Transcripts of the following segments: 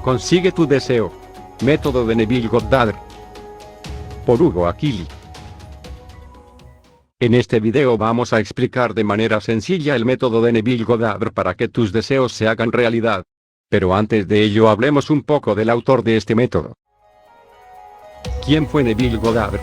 Consigue tu deseo. Método de Neville Goddard. Por Hugo Aquili. En este video vamos a explicar de manera sencilla el método de Neville Goddard para que tus deseos se hagan realidad. Pero antes de ello hablemos un poco del autor de este método. ¿Quién fue Neville Goddard?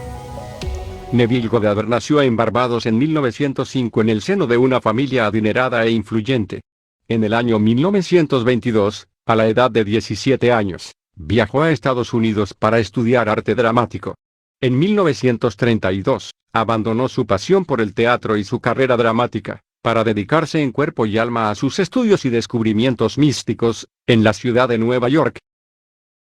Neville Goddard nació en Barbados en 1905 en el seno de una familia adinerada e influyente. En el año 1922, a la edad de 17 años, viajó a Estados Unidos para estudiar arte dramático. En 1932, abandonó su pasión por el teatro y su carrera dramática, para dedicarse en cuerpo y alma a sus estudios y descubrimientos místicos, en la ciudad de Nueva York.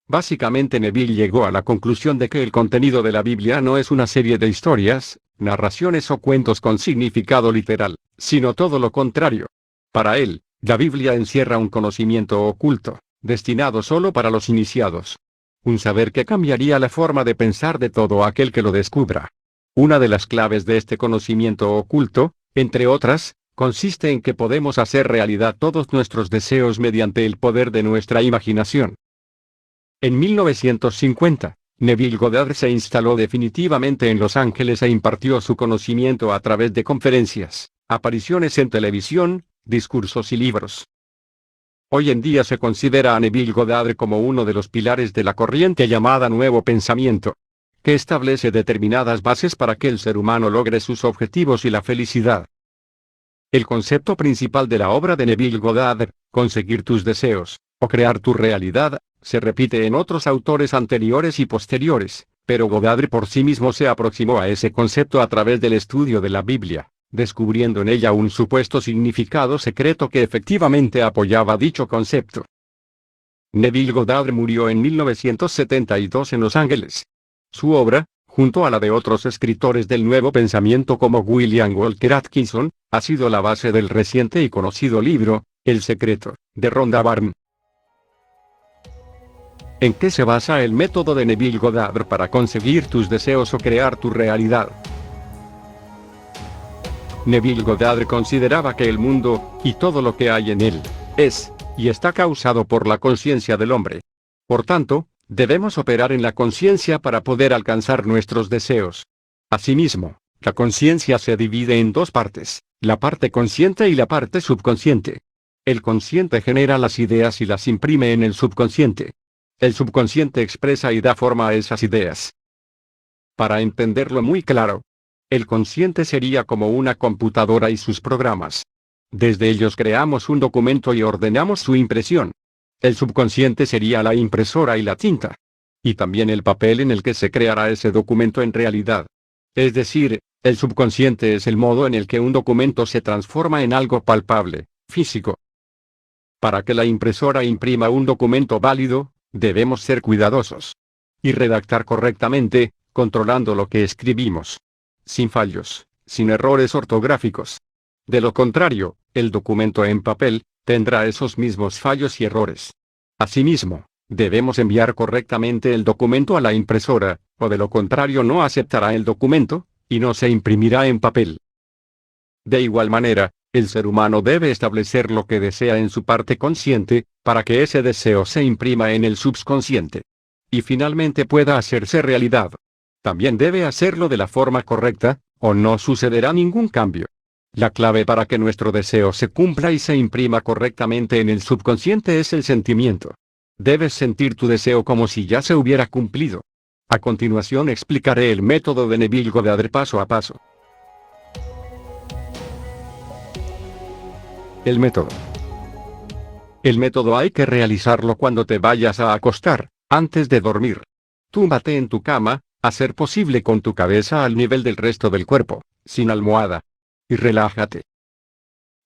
Básicamente Neville llegó a la conclusión de que el contenido de la Biblia no es una serie de historias, narraciones o cuentos con significado literal, sino todo lo contrario. Para él, la Biblia encierra un conocimiento oculto, destinado solo para los iniciados. Un saber que cambiaría la forma de pensar de todo aquel que lo descubra. Una de las claves de este conocimiento oculto, entre otras, consiste en que podemos hacer realidad todos nuestros deseos mediante el poder de nuestra imaginación. En 1950, Neville Goddard se instaló definitivamente en Los Ángeles e impartió su conocimiento a través de conferencias, apariciones en televisión, discursos y libros. Hoy en día se considera a Neville Goddard como uno de los pilares de la corriente llamada Nuevo Pensamiento, que establece determinadas bases para que el ser humano logre sus objetivos y la felicidad. El concepto principal de la obra de Neville Goddard, conseguir tus deseos, o crear tu realidad, se repite en otros autores anteriores y posteriores, pero Goddard por sí mismo se aproximó a ese concepto a través del estudio de la Biblia, descubriendo en ella un supuesto significado secreto que efectivamente apoyaba dicho concepto. Neville Goddard murió en 1972 en Los Ángeles. Su obra, junto a la de otros escritores del Nuevo Pensamiento como William Walker Atkinson, ha sido la base del reciente y conocido libro, El Secreto, de Rhonda Byrne. ¿En qué se basa el método de Neville Goddard para conseguir tus deseos o crear tu realidad? Neville Goddard consideraba que el mundo, y todo lo que hay en él, es, y está causado por la conciencia del hombre. Por tanto, debemos operar en la conciencia para poder alcanzar nuestros deseos. Asimismo, la conciencia se divide en dos partes, la parte consciente y la parte subconsciente. El consciente genera las ideas y las imprime en el subconsciente. El subconsciente expresa y da forma a esas ideas. Para entenderlo muy claro, el consciente sería como una computadora y sus programas. Desde ellos creamos un documento y ordenamos su impresión. El subconsciente sería la impresora y la tinta. Y también el papel en el que se creará ese documento en realidad. Es decir, el subconsciente es el modo en el que un documento se transforma en algo palpable, físico. Para que la impresora imprima un documento válido, debemos ser cuidadosos. Y redactar correctamente, controlando lo que escribimos. Sin fallos, sin errores ortográficos. De lo contrario, el documento en papel, tendrá esos mismos fallos y errores. Asimismo, debemos enviar correctamente el documento a la impresora, o de lo contrario no aceptará el documento, y no se imprimirá en papel. De igual manera, el ser humano debe establecer lo que desea en su parte consciente, para que ese deseo se imprima en el subconsciente. Y finalmente pueda hacerse realidad. También debe hacerlo de la forma correcta, o no sucederá ningún cambio. La clave para que nuestro deseo se cumpla y se imprima correctamente en el subconsciente es el sentimiento. Debes sentir tu deseo como si ya se hubiera cumplido. A continuación explicaré el método de Neville Goddard paso a paso. El método. El método hay que realizarlo cuando te vayas a acostar, antes de dormir. Túmbate en tu cama, a ser posible con tu cabeza al nivel del resto del cuerpo, sin almohada. Y relájate.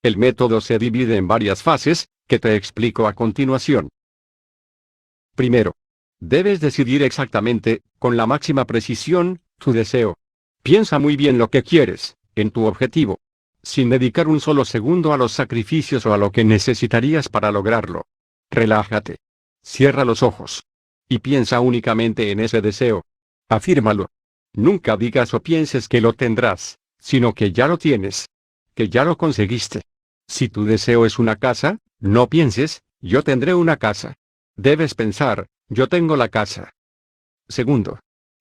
El método se divide en varias fases, que te explico a continuación. Primero, debes decidir exactamente, con la máxima precisión, tu deseo. Piensa muy bien lo que quieres, en tu objetivo. Sin dedicar un solo segundo a los sacrificios o a lo que necesitarías para lograrlo. Relájate. Cierra los ojos. Y piensa únicamente en ese deseo. Afírmalo. Nunca digas o pienses que lo tendrás, sino que ya lo tienes. Que ya lo conseguiste. Si tu deseo es una casa, no pienses, yo tendré una casa. Debes pensar, yo tengo la casa. Segundo,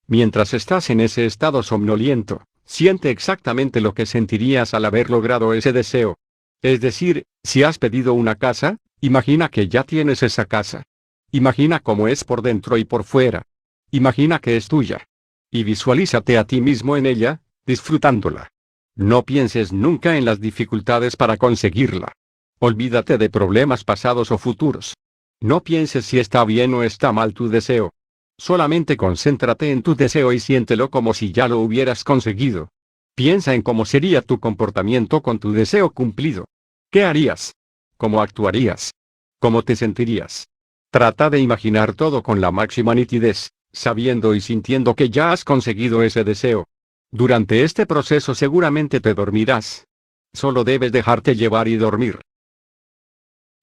mientras estás en ese estado somnoliento, siente exactamente lo que sentirías al haber logrado ese deseo. Es decir, si has pedido una casa, imagina que ya tienes esa casa. Imagina cómo es por dentro y por fuera. Imagina que es tuya. Y visualízate a ti mismo en ella, disfrutándola. No pienses nunca en las dificultades para conseguirla. Olvídate de problemas pasados o futuros. No pienses si está bien o está mal tu deseo. Solamente concéntrate en tu deseo y siéntelo como si ya lo hubieras conseguido. Piensa en cómo sería tu comportamiento con tu deseo cumplido. ¿Qué harías? ¿Cómo actuarías? ¿Cómo te sentirías? Trata de imaginar todo con la máxima nitidez, sabiendo y sintiendo que ya has conseguido ese deseo. Durante este proceso seguramente te dormirás. Solo debes dejarte llevar y dormir.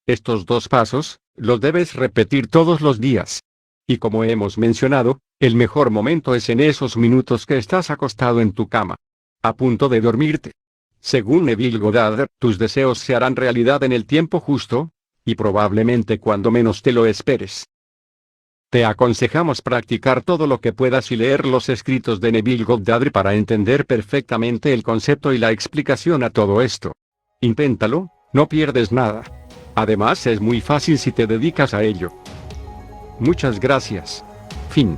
Estos 2 pasos, los debes repetir todos los días. Y como hemos mencionado, el mejor momento es en esos minutos que estás acostado en tu cama, a punto de dormirte. Según Neville Goddard, tus deseos se harán realidad en el tiempo justo, y probablemente cuando menos te lo esperes. Te aconsejamos practicar todo lo que puedas y leer los escritos de Neville Goddard para entender perfectamente el concepto y la explicación a todo esto. Inténtalo, no pierdes nada. Además es muy fácil si te dedicas a ello. Muchas gracias. Fin.